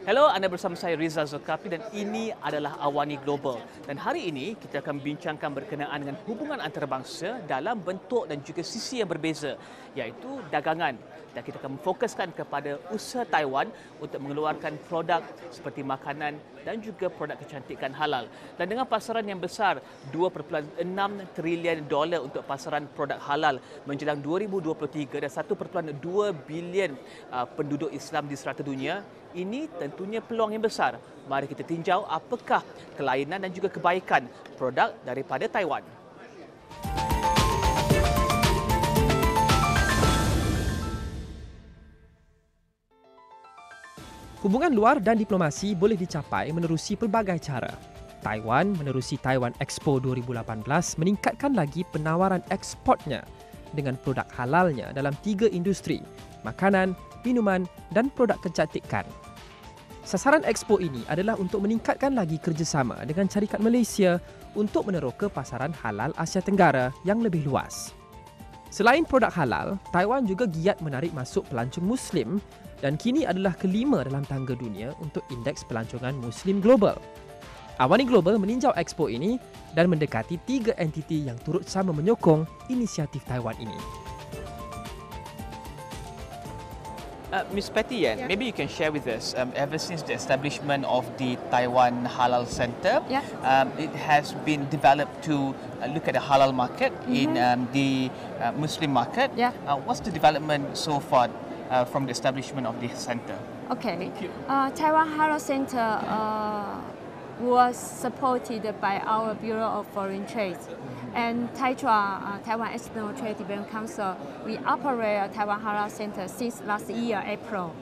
Hello, anda bersama saya Rizal Zulkapli dan ini adalah AWANI Global. Dan hari ini kita akan bincangkan berkenaan dengan hubungan antarabangsa dalam bentuk dan juga sisi yang berbeza, iaitu dagangan. Dan kita akan memfokuskan kepada usaha Taiwan untuk mengeluarkan produk seperti makanan dan juga produk kecantikan halal. Dan dengan pasaran yang besar, $2.6 trilion untuk pasaran produk halal menjelang 2023 dan 1.2 bilion penduduk Islam di serata dunia, ini tentunya peluang yang besar. Mari kita tinjau apakah kelainan dan juga kebaikan produk daripada Taiwan. Hubungan luar dan diplomasi boleh dicapai menerusi pelbagai cara. Taiwan menerusi Taiwan Expo 2018 meningkatkan lagi penawaran ekspornya dengan produk halalnya dalam 3 industri: makanan, minuman dan produk kecantikan. Sasaran Expo ini adalah untuk meningkatkan lagi kerjasama dengan syarikat Malaysia untuk meneroka pasaran halal Asia Tenggara yang lebih luas. Selain produk halal, Taiwan juga giat menarik masuk pelancong Muslim dan kini adalah kelima dalam tangga dunia untuk indeks pelancongan Muslim global. AWANI Global meninjau Expo ini dan mendekati 3 entiti yang turut sama menyokong inisiatif Taiwan ini. Ms. Patty, maybe you can share with us, ever since the establishment of the Taiwan Halal Center, it has been developed to look at the halal market in the Muslim market. What's the development so far from the establishment of this center? Okay, Taiwan Halal Center was supported by our Bureau of Foreign Trade. And Taiwan Expo Trade Development Council, we operate Taiwan Halal Center since last year, April.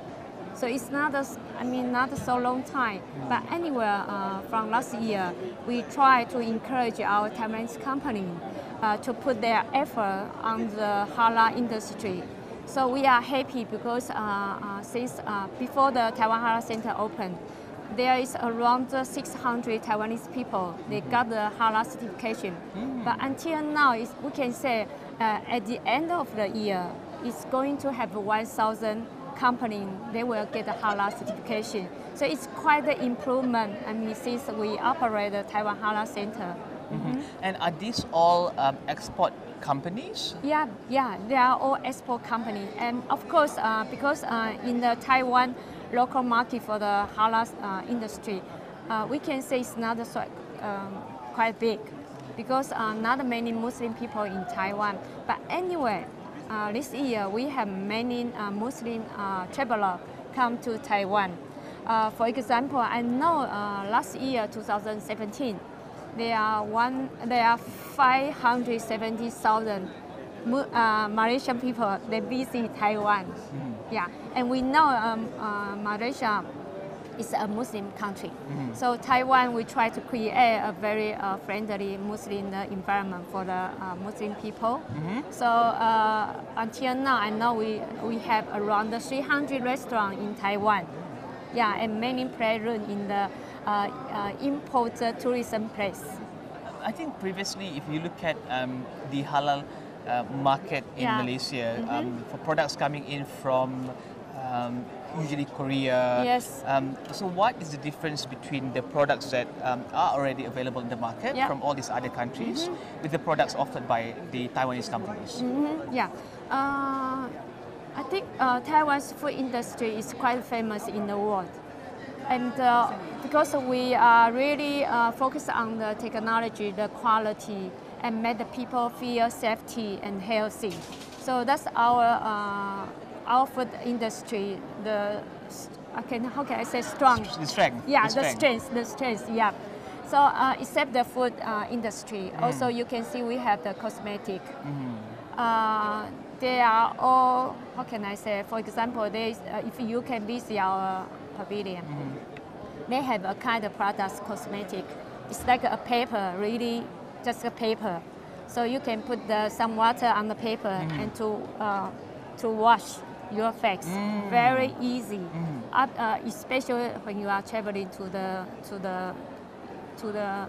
So it's not so long time. But anyway, from last year, we try to encourage our Taiwanese company to put their effort on the halal industry. So we are happy because since before the Taiwan Halal Center opened, there is around 600 Taiwanese people. They got the halal certification. But until now, we can say at the end of the year, it's going to have 1,000 companies. They will get the halal certification. So it's quite an improvement. Since we operate the Taiwan Halal Center. And are these all export companies? Yeah, they are all export companies. And of course, because in the Taiwan local market for the halal industry, we can say it's not so, quite big because not many Muslim people in Taiwan. But anyway, this year we have many Muslim travelers come to Taiwan. For example, I know last year, 2017, there are 570,000 Malaysian people that visit Taiwan. And we know Malaysia is a Muslim country. So Taiwan, we try to create a very friendly Muslim environment for the Muslim people. So until now, I know we have around 300 restaurants in Taiwan. And many playrooms in the import tourism place. I think previously, if you look at the halal market in Malaysia, for products coming in from usually Korea. So what is the difference between the products that are already available in the market from all these other countries with the products offered by the Taiwanese companies? I think Taiwan's food industry is quite famous in the world. And because we are really focused on the technology, the quality, and make the people feel safety and healthy. So that's our food industry. How can I say strong? The strength. The strength. So except the food industry, also you can see we have the cosmetic. They are all, how can I say? For example, if you can visit our pavilion, they have a kind of products cosmetic. It's like a paper, really. Just a paper, so you can put some water on the paper and to wash your face. Very easy, especially when you are traveling to the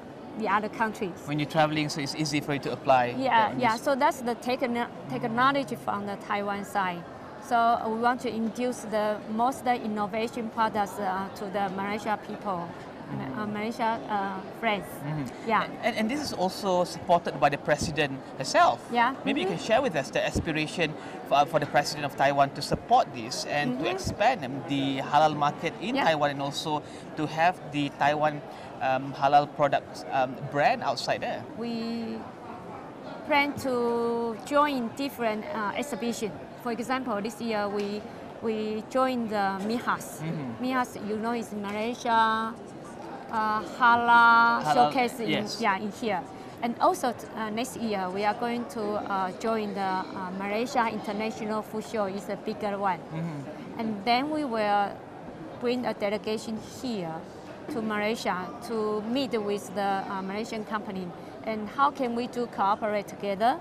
other countries. When you're traveling, so it's easy for you to apply. So that's the technology from the Taiwan side. So we want to introduce the most innovation products to the Malaysia people, Malaysia friends. Yeah. And this is also supported by the president herself. Yeah. Maybe you can share with us the aspiration for the president of Taiwan to support this and to expand the halal market in Taiwan, and also to have the Taiwan halal products brand outside there. We plan to join different exhibitions. For example, this year we joined the MIHAS. MIHAS, you know, is Malaysia halal showcase in here. And also next year we are going to join the Malaysia International Food Show. It's a bigger one. And then we will bring a delegation here to Malaysia to meet with the Malaysian company. And how can we cooperate together?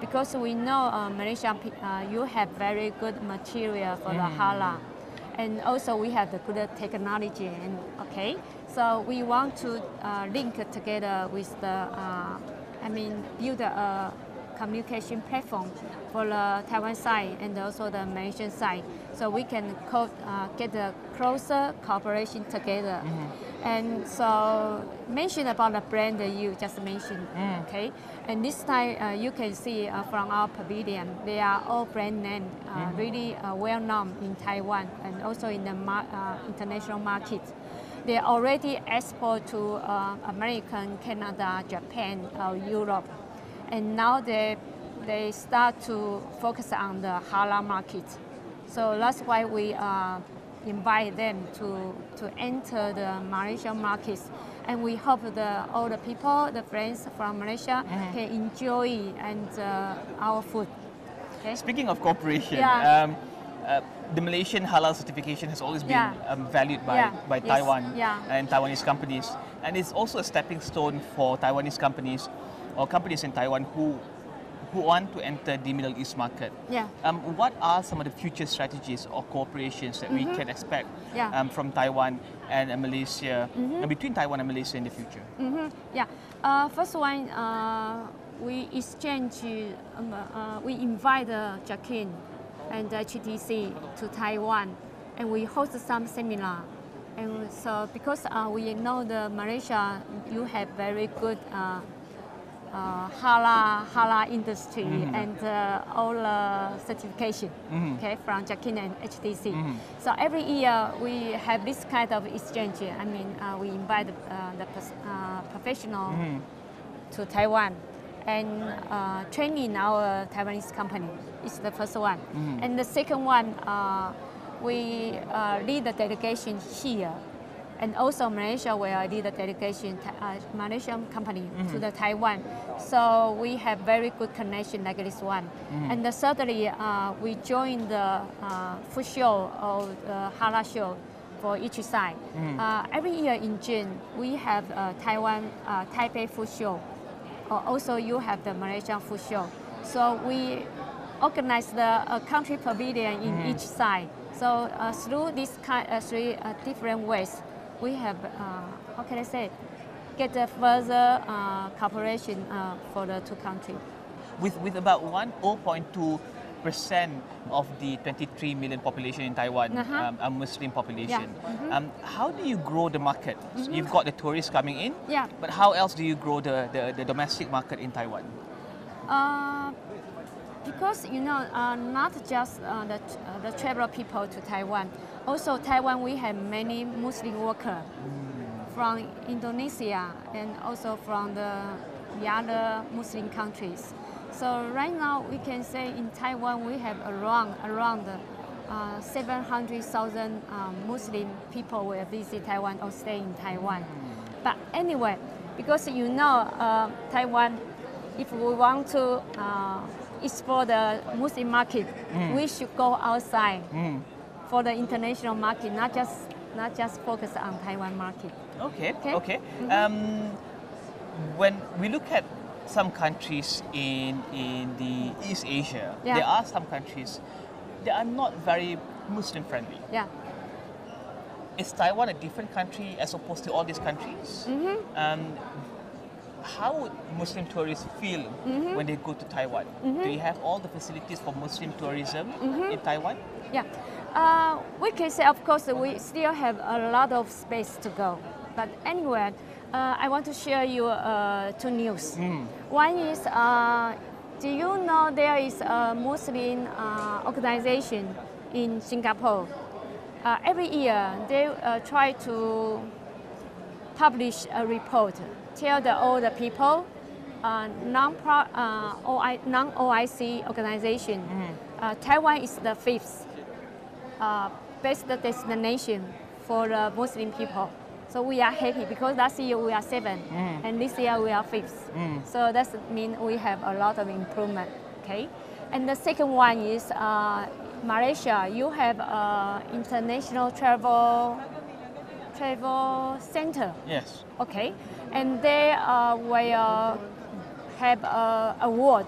Because we know Malaysia, you have very good material for the halal, and also we have the good technology. And so we want to link together with the, build a communication platform for the Taiwan side and also the Malaysian side, so we can get a closer cooperation together. And so, mention about the brand that you just mentioned, And this time you can see from our pavilion, they are all brand name, really well known in Taiwan and also in the international market. They already export to American, Canada, Japan, Europe, and now they start to focus on the halal market. So that's why we invite them to enter the Malaysian markets, and we hope all the people, the friends from Malaysia, can enjoy our food. Speaking of cooperation, the Malaysian halal certification has always been valued by Taiwan and Taiwanese companies, and it's also a stepping stone for Taiwanese companies or companies in Taiwan who want to enter the Middle East market. What are some of the future strategies or cooperations that we can expect from Taiwan and Malaysia, and between Taiwan and Malaysia in the future? First one, we exchange, we invite Jakin and HTC to Taiwan, and we host some seminar. And so because we know the Malaysia, you have very good halal industry and all certification from Jakin and HTC. So every year we have this kind of exchange. We invite the professional to Taiwan and training our Taiwanese company. It's the first one. And the second one, we lead the delegation here. And also Malaysia will lead the delegation, Malaysian company to the Taiwan. So we have very good connection like this one. And thirdly, we join the food show or the halal show for each side. Every year in June, we have Taiwan Taipei food show. Also, you have the Malaysian food show. So we organize the country pavilion in each side. So through these three different ways, we have, get a further cooperation for the two countries. With about 0.2% of the 23 million population in Taiwan, a Muslim population, how do you grow the market? So you've got the tourists coming in, but how else do you grow the domestic market in Taiwan? Because not just the travel people to Taiwan. Also, Taiwan we have many Muslim workers from Indonesia and also from the other Muslim countries. So right now we can say in Taiwan we have around 700,000 Muslim people will visit Taiwan or stay in Taiwan. But anyway, because Taiwan, if we want to explore the Muslim market, we should go outside for the international market, not just focus on Taiwan market. Okay. When we look at some countries in the East Asia, there are some countries that are not very Muslim friendly. Is Taiwan a different country as opposed to all these countries? how would Muslim tourists feel when they go to Taiwan? Do you have all the facilities for Muslim tourism in Taiwan? Yeah, we can say, of course, we still have a lot of space to go. But anyway, I want to share you two news. One is, do you know there is a Muslim organization in Singapore? Every year, they try to publish a report, tell all the people, non-OIC organization, Taiwan is the fifth best destination for the Muslim people. So we are happy because last year we are 7 and this year we are 5th. So that means we have a lot of improvement. Okay, and the second one is Malaysia. You have international travel center. Yes. Okay, and they will have an award.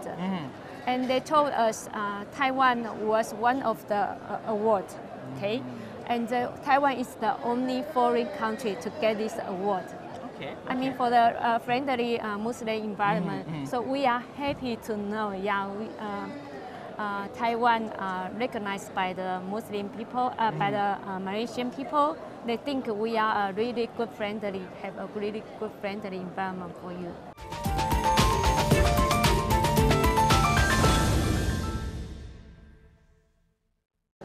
And they told us Taiwan was one of the awards. Okay, and Taiwan is the only foreign country to get this award. Okay. I mean, for the friendly Muslim environment. So we are happy to know, Taiwan recognized by the Muslim people, by the Malaysian people. They think we are a really good friendly, have a really good friendly environment for you.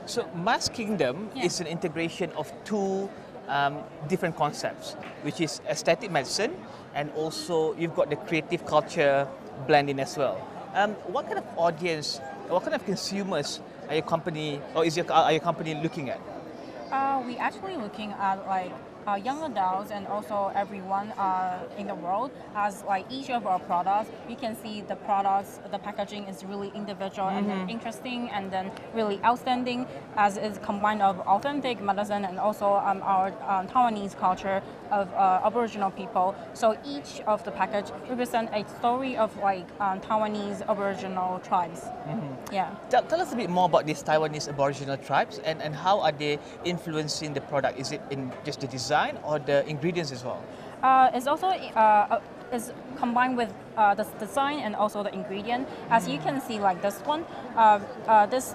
So Mass Kingdom is an integration of two different concepts, which is aesthetic medicine and also you've got the creative culture blending as well. What kind of audience, what kind of consumers are your company or are your company looking at? We actually looking at like young adults and also everyone in the world, as like each of our products, you can see the products, the packaging is really individual and then interesting and then really outstanding, as is combined of authentic medicine and also our Taiwanese culture of Aboriginal people. So each of the package represent a story of like Taiwanese Aboriginal tribes. Yeah. Tell us a bit more about these Taiwanese Aboriginal tribes and how are they influencing the product? Is it in just the design or the ingredients as well? It's also is combined with the design and also the ingredient. As you can see, like this one, this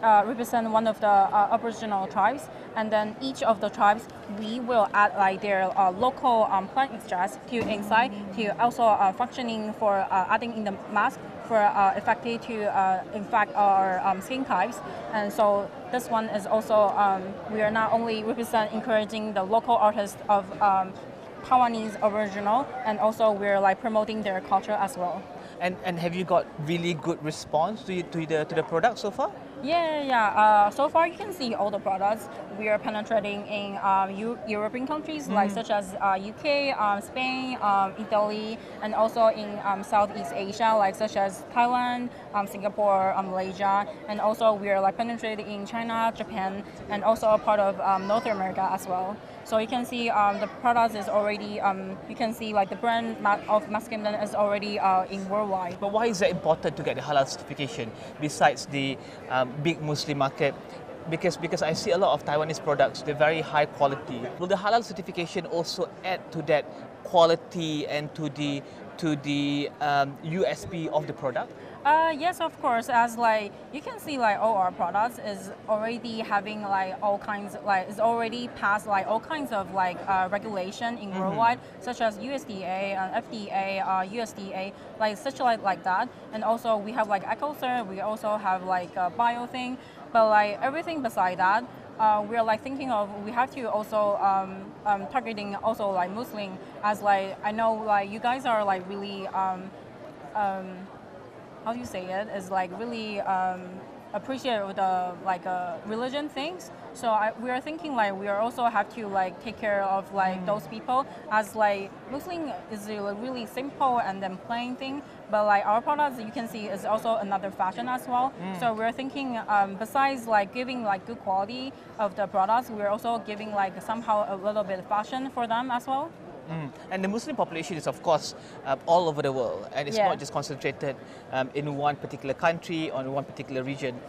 represent one of the Aboriginal tribes, and then each of the tribes we will add like their local plant extracts to inside to also functioning for adding in the mask for effective to infect our skin types. And so this one is also we are not only represent encouraging the local artists of Taiwanese original, and also we're like promoting their culture as well. And have you got really good response to the product so far? Yeah. So far, you can see all the products. We are penetrating in European countries like such as UK, Spain, Italy, and also in Southeast Asia, like such as Thailand, Singapore, Malaysia, and also we are like penetrating in China, Japan, and also a part of North America as well. So you can see the products is already, you can see like the brand of Mass Kingdom is already in worldwide. But why is that important to get the halal certification besides the big Muslim market? Because I see a lot of Taiwanese products, they're very high quality. Will the halal certification also add to that quality and to the USP of the product? Yes, of course. As like you can see, like all our products is already having like all kinds, like it's already passed like all kinds of like regulation in worldwide, such as USDA, FDA, USDA, like such like that. And also we have like EcoCert. We also have like a bio thing, but like everything beside that. We're like thinking of we have to also targeting also like Muslim, as like I know like you guys are like really how do you say it, is like really appreciate the like religion things. So we are thinking like we are also have to like take care of like those people, as like Muslim is a really simple and then plain thing, but like our products you can see is also another fashion as well. So we're thinking besides like giving like good quality of the products, we're also giving like somehow a little bit of fashion for them as well. And the Muslim population is, of course, all over the world, and it's not just concentrated in one particular country or in one particular region.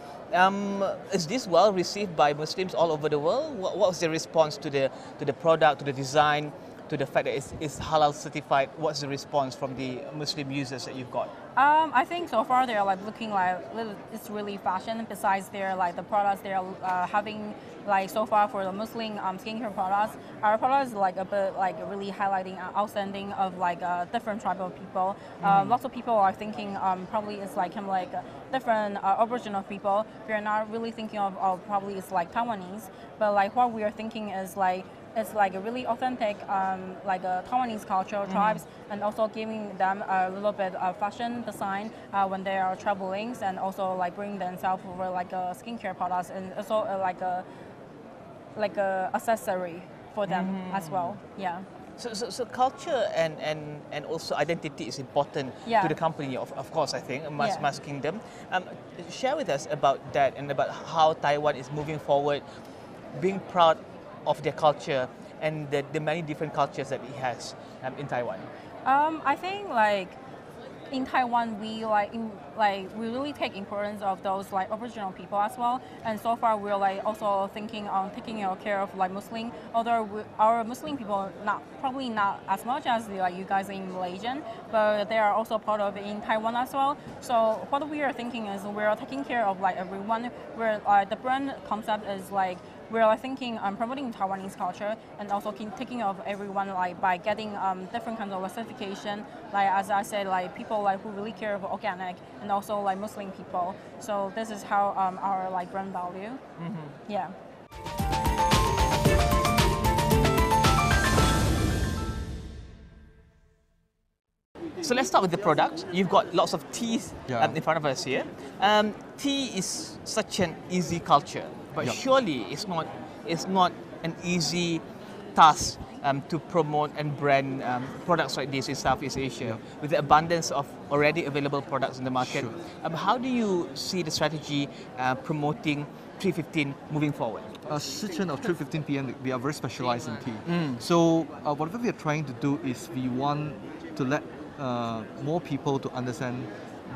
Is this well received by Muslims all over the world? What was the response to the product, to the design? to the fact that it's halal certified? What's the response from the Muslim users that you've got? I think so far they're like looking like it's really fashion. Besides their like the products they're having like so far for the Muslim skincare products, our products like a bit like really highlighting outstanding of like different tribe of people. Lots of people are thinking probably it's like kind of like different origin of people. We're not really thinking of probably it's like Taiwanese, but like what we are thinking is like it's like a really authentic like a Taiwanese cultural tribes, and also giving them a little bit of fashion design when they are traveling, and also like bring themselves over like skincare products, and also like a accessory for them as well. Yeah. So culture and also identity is important to the company, of course, I think, Mas Kingdom. Share with us about that and about how Taiwan is moving forward, being proud of their culture and the many different cultures that it has in Taiwan. I think like in Taiwan we we really take importance of those like original people as well, and so far we're like also thinking on taking care of like Muslim, although our Muslim people probably not as much as like you guys in Malaysian, but they are also part of it in Taiwan as well. So what we are thinking is we're taking care of like everyone. We're the brand concept is like we're like thinking promoting Taiwanese culture and also taking of everyone like by getting different kinds of certification, like as I said, like people like who really care about organic, and also like Muslim people. So this is how our like brand value. Yeah. So let's start with the product. You've got lots of teas in front of us here. Tea is such an easy culture, but surely it's not an easy task to promote and brand products like this in Southeast Asia with the abundance of already available products in the market. How do you see the strategy promoting 315 moving forward? Sichuan of 3:15 p.m. we are very specialized in tea. So whatever we are trying to do is we want to let more people to understand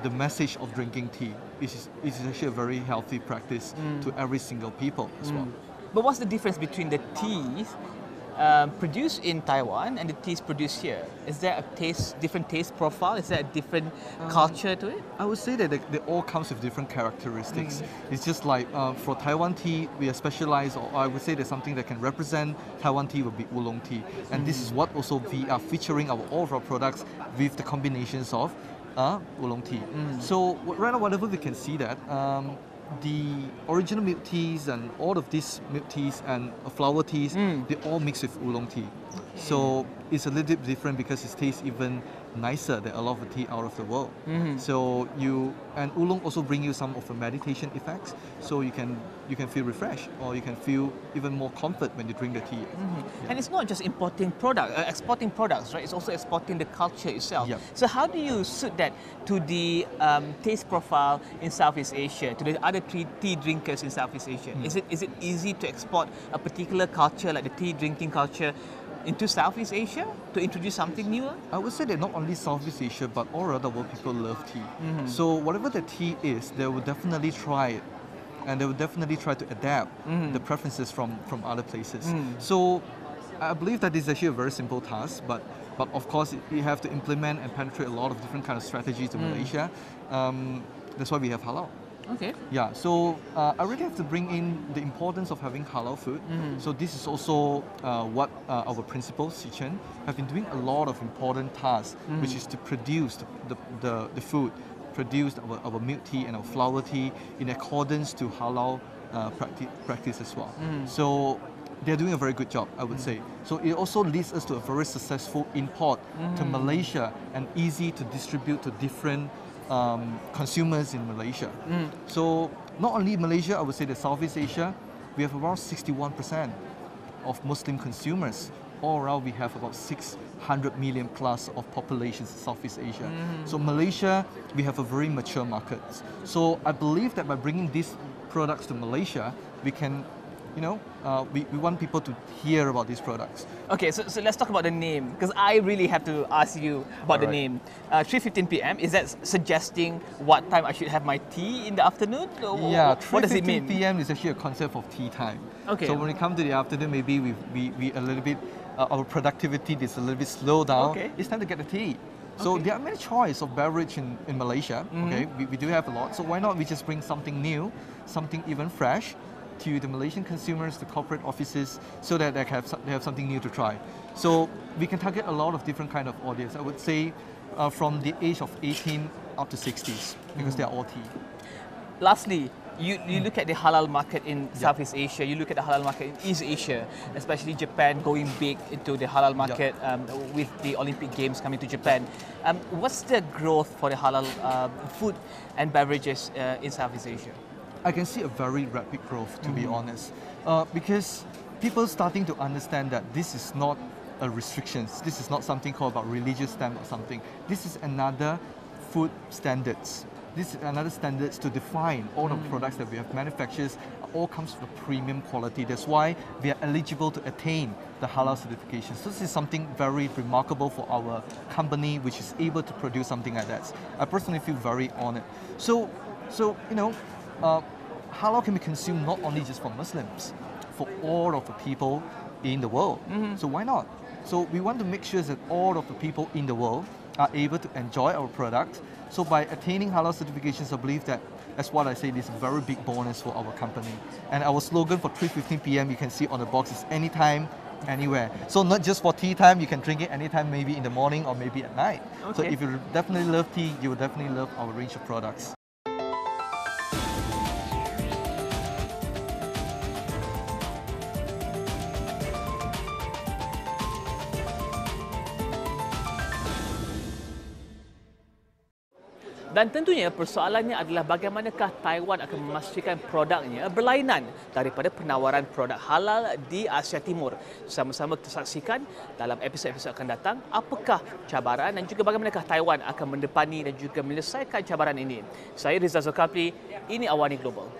the message of drinking tea. It is actually a very healthy practice to every single people as well. But what's the difference between the teas produced in Taiwan and the teas produced here? Is there a different taste profile? Is there a different culture to it? I would say that they all comes with different characteristics. It's just like for Taiwan tea, we are specialized, or I would say that something that can represent Taiwan tea would be oolong tea. And this is what also we are featuring all of our products with the combinations of oolong tea. So right now, whatever we can see that the original milk teas and all of these milk teas and flower teas, they all mix with oolong tea. So it's a little bit different because it tastes even nicer than a lot of the tea out of the world. So and oolong also bring you some of the meditation effects, so you can feel refreshed, or you can feel even more comfort when you drink the tea. And it's not just exporting products, right? It's also exporting the culture itself. So how do you suit that to the taste profile in Southeast Asia, to the other tea drinkers in Southeast Asia? Is it easy to export a particular culture like the tea drinking culture into Southeast Asia to introduce something newer? I would say that not only Southeast Asia, but all around the world people love tea. So whatever the tea is, they will definitely try it, and they will definitely try to adapt the preferences from other places. So I believe that is actually a very simple task, but of course you have to implement and penetrate a lot of different kind of strategies in Malaysia. That's why we have halal. Okay. Yeah, so I really have to bring in the importance of having halal food. So this is also what our principal, Sichuan, have been doing a lot of important tasks, which is to produce the food, produce our milk tea and our flower tea in accordance to halal practice as well. So they're doing a very good job, I would say. So it also leads us to a very successful import to Malaysia and easy to distribute to different consumers in Malaysia. So not only Malaysia, I would say that Southeast Asia, we have around 61% of Muslim consumers. All around we have about 600 million plus of populations in Southeast Asia. So Malaysia, we have a very mature market. So I believe that by bringing these products to Malaysia, we can, we want people to hear about these products. Okay, so let's talk about the name, because I really have to ask you about the name. 3:15 p.m., is that suggesting what time I should have my tea in the afternoon? Yeah, what does it mean? 3:15 p.m. is actually a concept of tea time. Okay. So when we come to the afternoon, maybe we a little bit our productivity is a little bit slow down, Okay. it's time to get the tea. So there are many choices of beverage in Malaysia. Okay, we do have a lot. So why not we just bring something new, something even fresh, to the Malaysian consumers, the corporate offices, so that they have something new to try. So we can target a lot of different kind of audience. I would say from the age of 18 up to 60s, because they are all tea. Lastly, you look at the halal market in Southeast Asia, you look at the halal market in East Asia, especially Japan going big into the halal market with the Olympic Games coming to Japan. What's the growth for the halal food and beverages in Southeast Asia? I can see a very rapid growth, to be honest, because people starting to understand that this is not a restriction. This is not something called about religious stamp or something. This is another food standards. This is another standards to define all the products that we have manufactured. All comes with premium quality. That's why we are eligible to attain the halal certification. So this is something very remarkable for our company, which is able to produce something like that. I personally feel very honored. So you know, halal can be consumed not only just for Muslims, for all of the people in the world. So why not? So we want to make sure that all of the people in the world are able to enjoy our product. So by attaining halal certifications, I believe that, as what I say, this is a very big bonus for our company. And our slogan for 3:15 p.m. you can see on the box is anytime, anywhere. So not just for tea time, you can drink it anytime, maybe in the morning or maybe at night. So if you definitely love tea, you will definitely love our range of products. Dan tentunya persoalannya adalah bagaimanakah Taiwan akan memastikan produknya berlainan daripada penawaran produk halal di Asia Timur. Sama-sama kita saksikan dalam episod-episod akan datang apakah cabaran dan juga bagaimanakah Taiwan akan mendepani dan juga menyelesaikan cabaran ini. Saya Rizal Zulkapli, ini AWANI Global.